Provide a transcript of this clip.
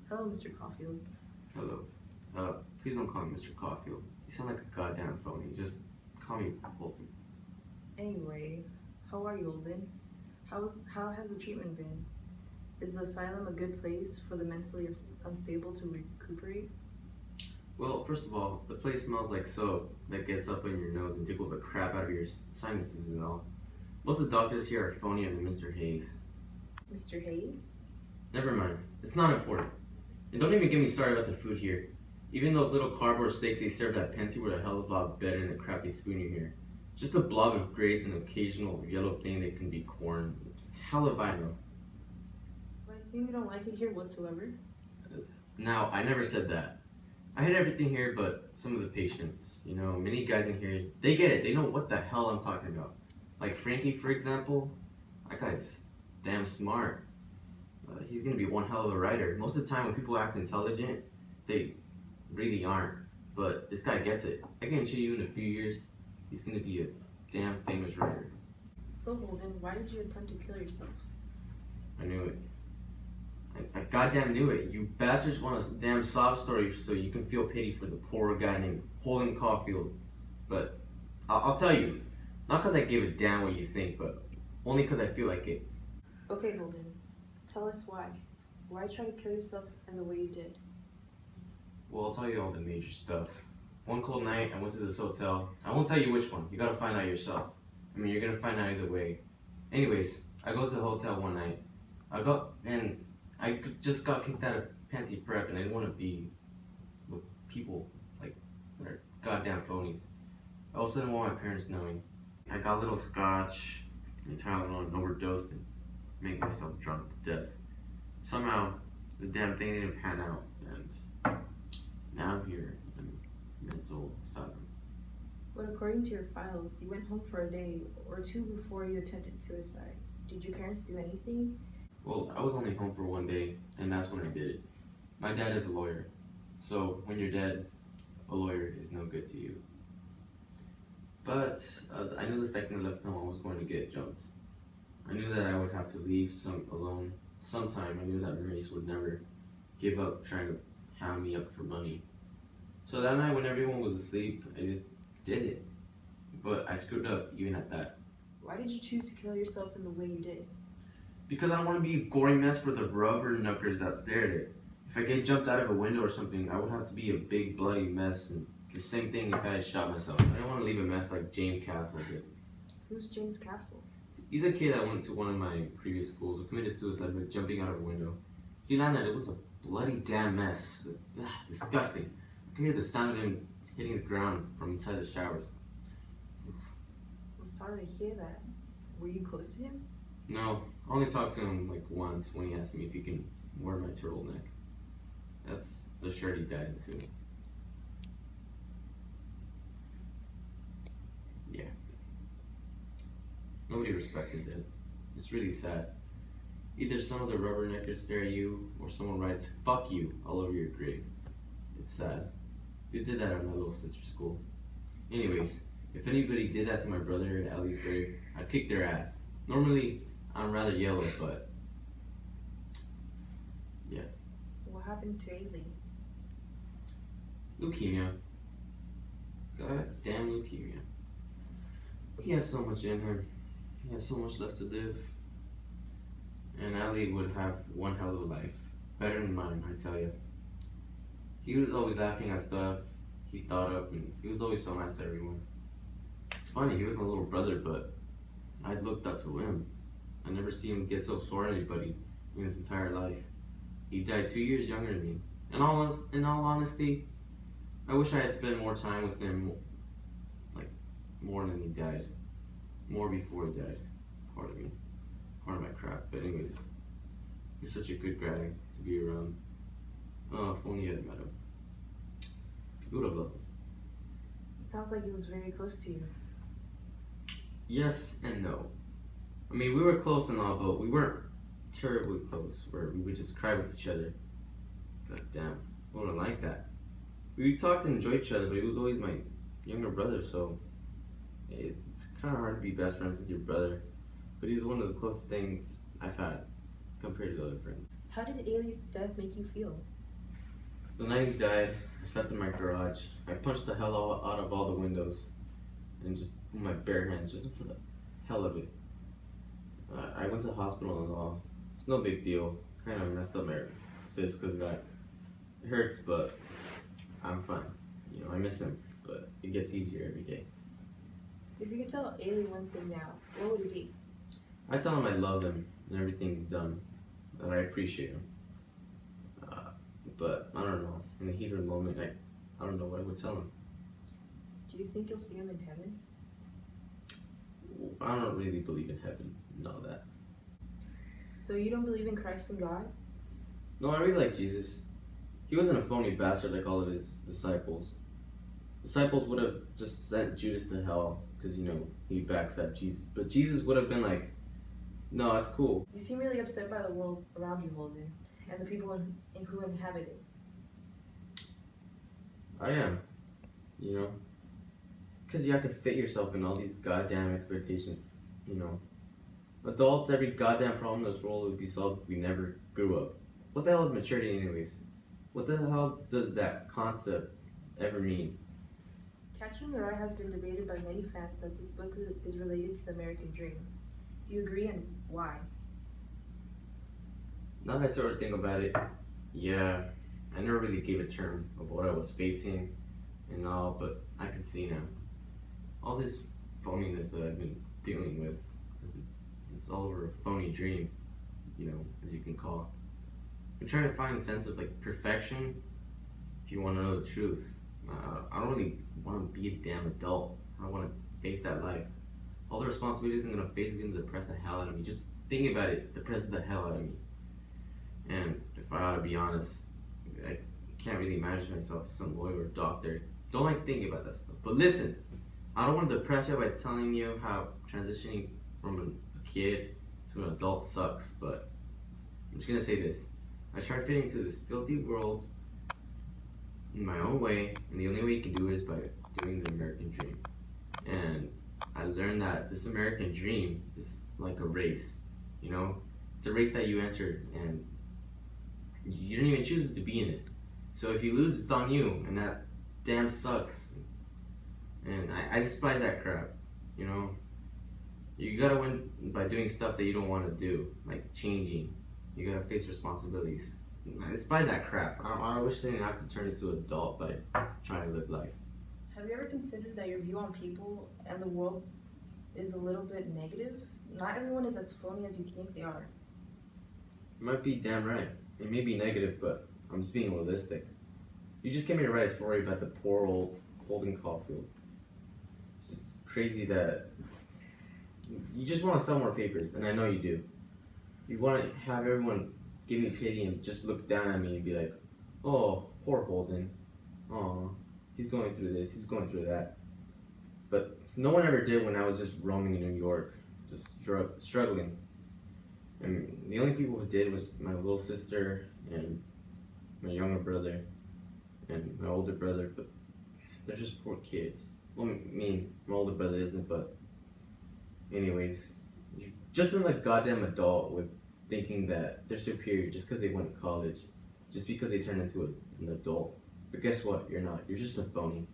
Hello, Mr. Caulfield. Hello. Please don't call me Mr. Caulfield. You sound like a goddamn phony. Just call me Holden. Anyway, how are you, Holden? How has the treatment been? Is the asylum a good place for the mentally unstable to recuperate? Well, first of all, the place smells like soap that gets up in your nose and tickles the crap out of your sinuses and all. Most of the doctors here are phonier than Mr. Hayes. Mr. Hayes? Never mind. It's not important. And don't even get me started about the food here. Even those little cardboard steaks they served at Pensy were a hell of a lot better than the crappy spoon you hear. Just a blob of grapes and an occasional yellow thing that can be corn. It's hell if I know. So I assume you don't like it here whatsoever? Now, I never said that. I hate everything here but some of the patients. You know, many guys in here, they get it. They know what the hell I'm talking about. Like Frankie, for example. That guy's damn smart. He's gonna be one hell of a writer. Most of the time when people act intelligent, they really aren't. But this guy gets it. I guarantee you in a few years, he's gonna be a damn famous writer. So Holden, why did you attempt to kill yourself? I knew it. I goddamn knew it. You bastards want a damn sob story so you can feel pity for the poor guy named Holden Caulfield. But I'll tell you, not because I give a damn what you think, but only because I feel like it. Okay, Holden, tell us why. Why try to kill yourself in the way you did? Well, I'll tell you all the major stuff. One cold night, I went to this hotel. I won't tell you which one. You gotta find out yourself. I mean, you're gonna find out either way. Anyways, I go to the hotel one night. I just got kicked out of Pansy Prep, and I didn't want to be with people like that are goddamn phonies. I also didn't want my parents knowing. I got a little scotch and Tylenol and overdosed and made myself drunk to death. Somehow, the damn thing didn't pan out, and now I'm here in a mental asylum. But according to your files, you went home for a day or two before you attempted suicide. Did your parents do anything? Well, I was only home for one day, and that's when I did it. My dad is a lawyer, so when you're dead, a lawyer is no good to you. But I knew the second I left home, I was going to get jumped. I knew that I would have to leave alone sometime. I knew that Maurice would never give up trying to hound me up for money. So that night when everyone was asleep, I just did it. But I screwed up even at that. Why did you choose to kill yourself in the way you did? Because I don't want to be a gory mess for the rubberneckers that stare at it. If I get jumped out of a window or something, I would have to be a big bloody mess. And the same thing if I had shot myself. I don't want to leave a mess like James Castle did. Who's James Castle? He's a kid that went to one of my previous schools who committed suicide by jumping out of a window. He landed, it was a bloody damn mess. Ugh, disgusting. I could hear the sound of him hitting the ground from inside the showers. I'm sorry to hear that. Were you close to him? No, I only talked to him like once when he asked me if he can wear my turtleneck. That's the shirt he died into. Yeah. Nobody respects the dead. It's really sad. Either some of the rubberneckers stare at you, or someone writes "fuck you" all over your grave. It's sad. Who did that at my little sister's school? Anyways, if anybody did that to my brother at Ellie's grave, I'd kick their ass. Normally, I'm rather yellow, but yeah. What happened to Ailey? Leukemia. God damn leukemia. He has so much in him. He has so much left to live. And Ali would have one hell of a life. Better than mine, I tell you. He was always laughing at stuff he thought up, and he was always so nice to everyone. It's funny, he was my little brother, but I looked up to him. I never seen him get so sore at anybody in his entire life. He died 2 years younger than me. In all honesty, I wish I had spent more time with him, like, more than he died. More before he died. Part of me. Part of my crap. But anyways, he's such a good guy to be around. Oh, if only I had met him. You would have loved him. Sounds like he was very close to you. Yes and no. I mean, we were close and all, but we weren't terribly close, where we would just cry with each other. God damn, I wouldn't like that. We talked and enjoyed each other, but he was always my younger brother, so it's kind of hard to be best friends with your brother. But he's one of the closest things I've had compared to other friends. How did Ailey's death make you feel? The night he died, I slept in my garage. I punched the hell out of all the windows and just put my bare hands just for the hell of it. I went to the hospital and all. It's no big deal. Kind of messed up my fist because of that. It hurts, but I'm fine. You know, I miss him, but it gets easier every day. If you could tell Ailey one thing now, what would it be? I tell him I love him and everything he's done, that I appreciate him. But I don't know. In the heat of the moment, I don't know what I would tell him. Do you think you'll see him in heaven? I don't really believe in heaven and all that. So you don't believe in Christ and God? No, I really like Jesus. He wasn't a phony bastard like all of his disciples. Disciples would have just sent Judas to hell because, you know, he backstabbed Jesus. But Jesus would have been like, no, that's cool. You seem really upset by the world around you, Holden, and the people in who inhabit it. I am. You know? It's because you have to fit yourself in all these goddamn expectations. You know? Adults, every goddamn problem in this world would be solved if we never grew up. What the hell is maturity anyways? What the hell does that concept ever mean? Catcher in the Rye has been debated by many fans that this book is related to the American dream. Do you agree, and why? Now that I sort of think about it, yeah, I never really gave a term of what I was facing and all, but I can see now. All this phoniness that I've been dealing with, it's all over a phony dream, you know, as you can call. I'm trying to find a sense of like perfection, if you want to know the truth. I don't really want to be a damn adult. I don't want to face that life. All the responsibilities I'm going to face are going to depress the hell out of me. Just thinking about it depresses the hell out of me. And if I ought to be honest, I can't really imagine myself as some lawyer or doctor. Don't like thinking about that stuff. But listen, I don't want to depress you by telling you how transitioning from a kid to an adult sucks, but I'm just going to say this. I tried fitting into this filthy world in my own way, and the only way you can do it is by doing the American dream. And I learned that this American dream is like a race, you know? It's a race that you enter, and you don't even choose to be in it. So if you lose, it's on you, and that damn sucks. And I despise that crap, you know? You gotta win by doing stuff that you don't want to do, like changing. You gotta face responsibilities. I despise that crap. I wish they didn't have to turn into an adult by trying to live life. Have you ever considered that your view on people and the world is a little bit negative? Not everyone is as phony as you think they are. You might be damn right. It may be negative, but I'm just being realistic. You just came here to write a story about the poor old Holden Caulfield. It's just crazy that you just want to sell more papers, and I know you do. You want to have everyone give me pity and just look down at me and be like, oh, poor Holden. Oh, he's going through this, he's going through that. But no one ever did when I was just roaming in New York, just struggling. And the only people who did was my little sister and my younger brother and my older brother, but they're just poor kids. Well, I mean, my older brother isn't, but anyways, you're just another goddamn adult with thinking that they're superior just because they went to college, just because they turned into an adult. But guess what? You're not. You're just a phony.